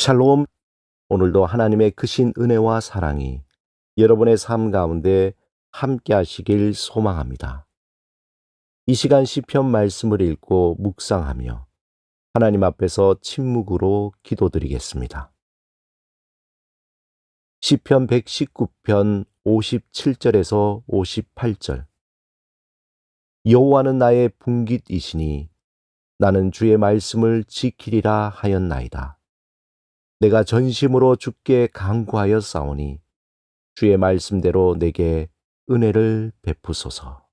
샬롬. 오늘도 하나님의 크신 은혜와 사랑이 여러분의 삶 가운데 함께 하시길 소망합니다. 이 시간 시편 말씀을 읽고 묵상하며 하나님 앞에서 침묵으로 기도드리겠습니다. 시편 119편 57절에서 58절. 여호와는 나의 분깃이시니 나는 주의 말씀을 지키리라 하였나이다. 내가 전심으로 주께 간구하여 싸우니 주의 말씀대로 내게 은혜를 베푸소서.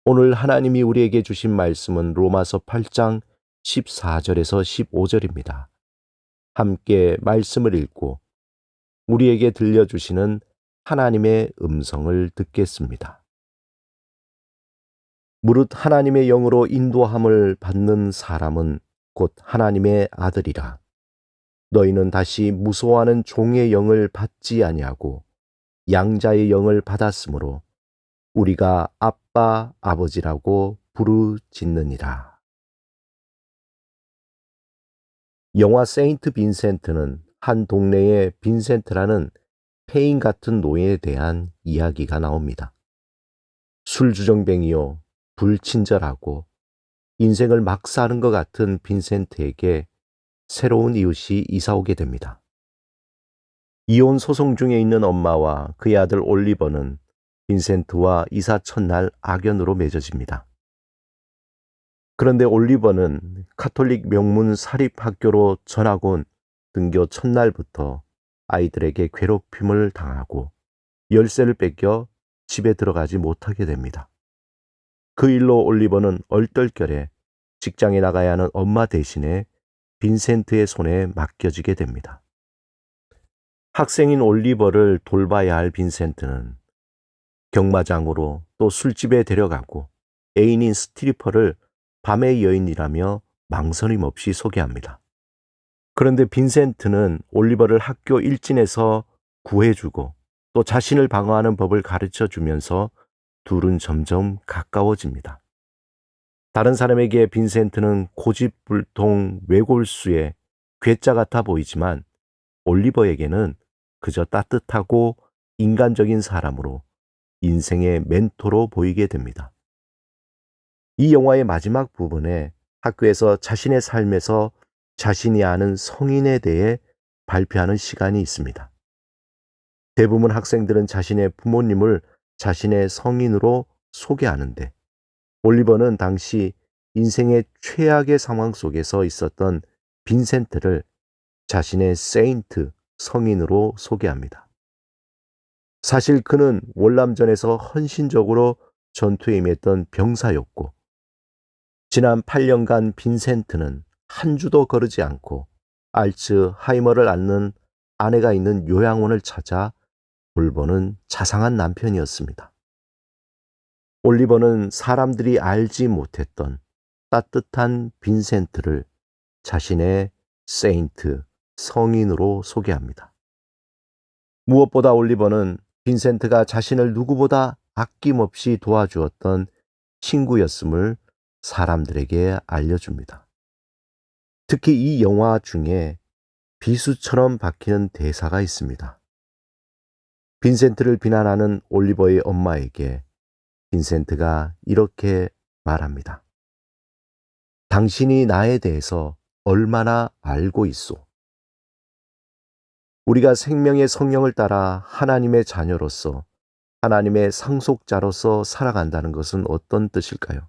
오늘 하나님이 우리에게 주신 말씀은 로마서 8장 14절에서 15절입니다. 함께 말씀을 읽고 우리에게 들려주시는 하나님의 음성을 듣겠습니다. 무릇 하나님의 영으로 인도함을 받는 사람은 곧 하나님의 아들이라. 너희는 다시 무서워하는 종의 영을 받지 아니하고 양자의 영을 받았으므로 우리가 아빠 아버지라고 부르짖느니라. 영화 세인트 빈센트는 한 동네에 빈센트라는 폐인 같은 노예에 대한 이야기가 나옵니다. 술주정뱅이요, 불친절하고 인생을 막 사는 것 같은 빈센트에게 새로운 이웃이 이사오게 됩니다. 이혼 소송 중에 있는 엄마와 그의 아들 올리버는 빈센트와 이사 첫날 악연으로 맺어집니다. 그런데 올리버는 카톨릭 명문 사립학교로 전학 온 등교 첫날부터 아이들에게 괴롭힘을 당하고 열쇠를 뺏겨 집에 들어가지 못하게 됩니다. 그 일로 올리버는 얼떨결에 직장에 나가야 하는 엄마 대신에 빈센트의 손에 맡겨지게 됩니다. 학생인 올리버를 돌봐야 할 빈센트는 경마장으로 또 술집에 데려가고 애인인 스트리퍼를 밤의 여인이라며 망설임 없이 소개합니다. 그런데 빈센트는 올리버를 학교 일진에서 구해주고 또 자신을 방어하는 법을 가르쳐주면서 둘은 점점 가까워집니다. 다른 사람에게 빈센트는 고집불통 외골수의 괴짜 같아 보이지만 올리버에게는 그저 따뜻하고 인간적인 사람으로 인생의 멘토로 보이게 됩니다. 이 영화의 마지막 부분에 학교에서 자신의 삶에서 자신이 아는 성인에 대해 발표하는 시간이 있습니다. 대부분 학생들은 자신의 부모님을 자신의 성인으로 소개하는데 올리버는 당시 인생의 최악의 상황 속에서 있었던 빈센트를 자신의 세인트, 성인으로 소개합니다. 사실 그는 월남전에서 헌신적으로 전투에 임했던 병사였고 지난 8년간 빈센트는 한 주도 거르지 않고 알츠하이머를 앓는 아내가 있는 요양원을 찾아 돌보는 자상한 남편이었습니다. 올리버는 사람들이 알지 못했던 따뜻한 빈센트를 자신의 세인트, 성인으로 소개합니다. 무엇보다 올리버는 빈센트가 자신을 누구보다 아낌없이 도와주었던 친구였음을 사람들에게 알려줍니다. 특히 이 영화 중에 비수처럼 박히는 대사가 있습니다. 빈센트를 비난하는 올리버의 엄마에게 빈센트가 이렇게 말합니다. 당신이 나에 대해서 얼마나 알고 있소? 우리가 생명의 성령을 따라 하나님의 자녀로서 하나님의 상속자로서 살아간다는 것은 어떤 뜻일까요?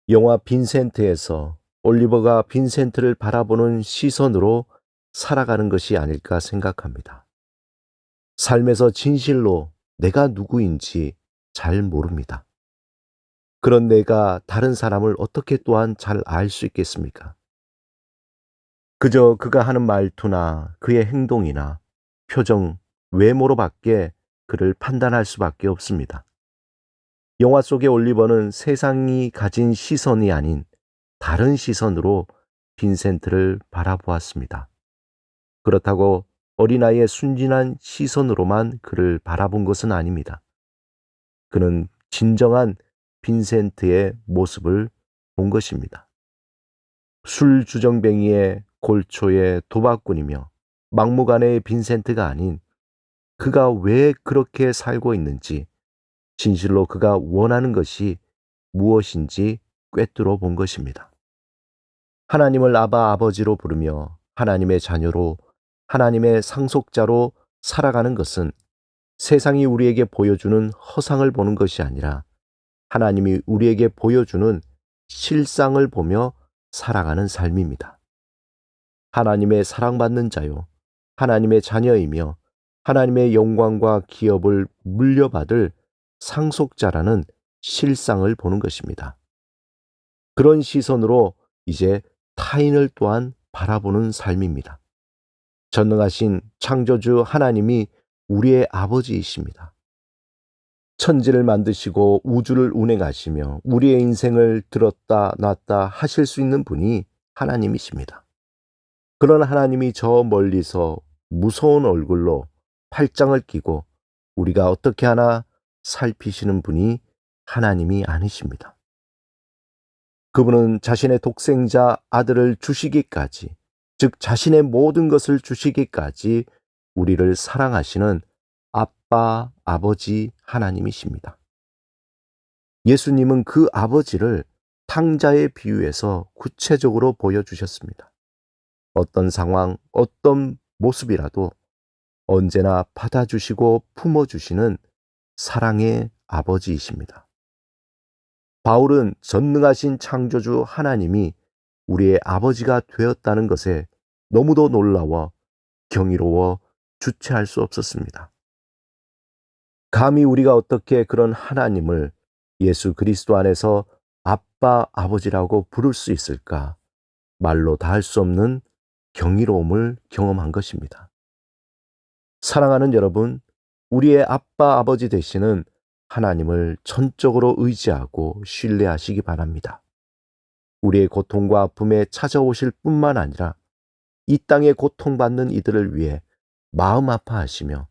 영화 빈센트에서 올리버가 빈센트를 바라보는 시선으로 살아가는 것이 아닐까 생각합니다. 삶에서 진실로 내가 누구인지 잘 모릅니다. 그런 내가 다른 사람을 어떻게 또한 잘 알 수 있겠습니까? 그저 그가 하는 말투나 그의 행동이나 표정, 외모로밖에 그를 판단할 수밖에 없습니다. 영화 속의 올리버는 세상이 가진 시선이 아닌 다른 시선으로 빈센트를 바라보았습니다. 그렇다고 어린아이의 순진한 시선으로만 그를 바라본 것은 아닙니다. 그는 진정한 빈센트의 모습을 본 것입니다. 술주정뱅이의 골초의 도박꾼이며 막무가내의 빈센트가 아닌 그가 왜 그렇게 살고 있는지, 진실로 그가 원하는 것이 무엇인지 꿰뚫어 본 것입니다. 하나님을 아바 아버지로 부르며 하나님의 자녀로 하나님의 상속자로 살아가는 것은 세상이 우리에게 보여주는 허상을 보는 것이 아니라 하나님이 우리에게 보여주는 실상을 보며 살아가는 삶입니다. 하나님의 사랑받는 자요, 하나님의 자녀이며 하나님의 영광과 기업을 물려받을 상속자라는 실상을 보는 것입니다. 그런 시선으로 이제 타인을 또한 바라보는 삶입니다. 전능하신 창조주 하나님이 우리의 아버지이십니다. 천지를 만드시고 우주를 운행하시며 우리의 인생을 들었다 놨다 하실 수 있는 분이 하나님이십니다. 그런 하나님이 저 멀리서 무서운 얼굴로 팔짱을 끼고 우리가 어떻게 하나 살피시는 분이 하나님이 아니십니다. 그분은 자신의 독생자 아들을 주시기까지, 즉 자신의 모든 것을 주시기까지 우리를 사랑하시는 아빠, 아버지 하나님이십니다. 예수님은 그 아버지를 탕자의 비유에서 구체적으로 보여주셨습니다. 어떤 상황, 어떤 모습이라도 언제나 받아주시고 품어주시는 사랑의 아버지이십니다. 바울은 전능하신 창조주 하나님이 우리의 아버지가 되었다는 것에 너무도 놀라워 경이로워 주체할 수 없었습니다. 감히 우리가 어떻게 그런 하나님을 예수 그리스도 안에서 아빠, 아버지라고 부를 수 있을까? 말로 다 할 수 없는 경이로움을 경험한 것입니다. 사랑하는 여러분, 우리의 아빠, 아버지 되시는 하나님을 전적으로 의지하고 신뢰하시기 바랍니다. 우리의 고통과 아픔에 찾아오실 뿐만 아니라 이 땅에 고통받는 이들을 위해 마음 아파하시며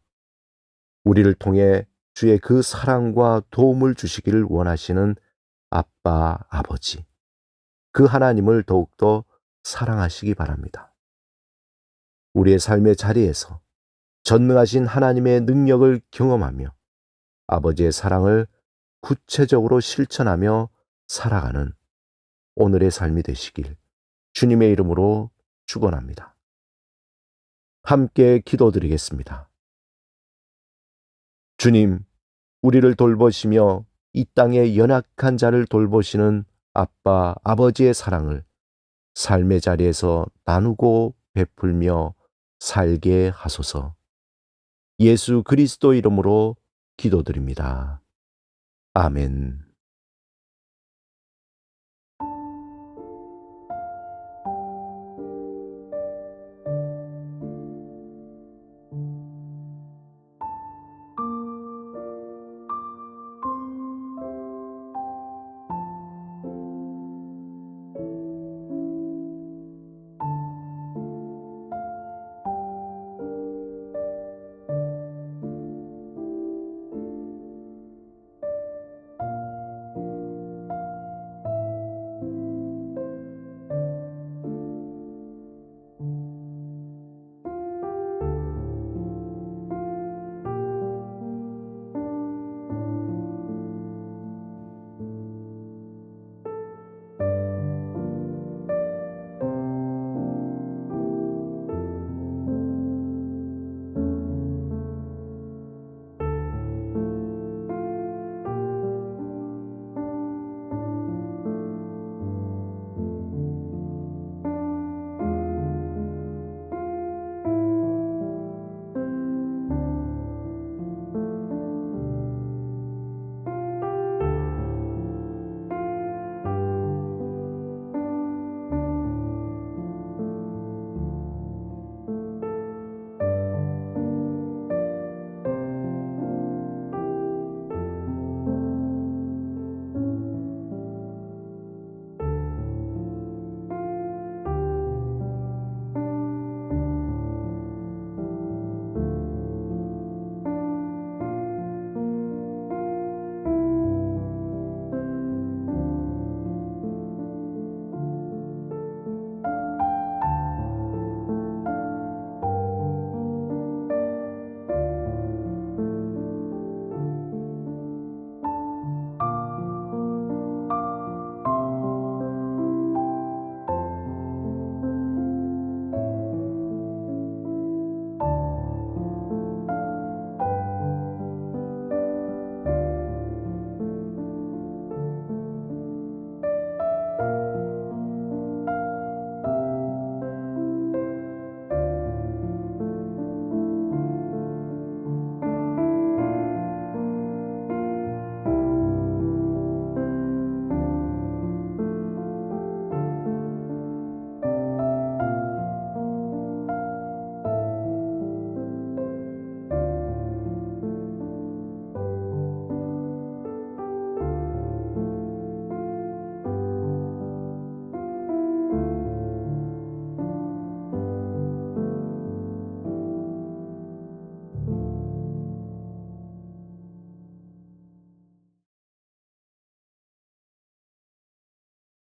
우리를 통해 주의 그 사랑과 도움을 주시기를 원하시는 아빠, 아버지, 그 하나님을 더욱더 사랑하시기 바랍니다. 우리의 삶의 자리에서 전능하신 하나님의 능력을 경험하며 아버지의 사랑을 구체적으로 실천하며 살아가는 오늘의 삶이 되시길 주님의 이름으로 축원합니다. 함께 기도드리겠습니다. 주님, 우리를 돌보시며 이 땅의 연약한 자를 돌보시는 아빠, 아버지의 사랑을 삶의 자리에서 나누고 베풀며 살게 하소서. 예수 그리스도 이름으로 기도드립니다. 아멘.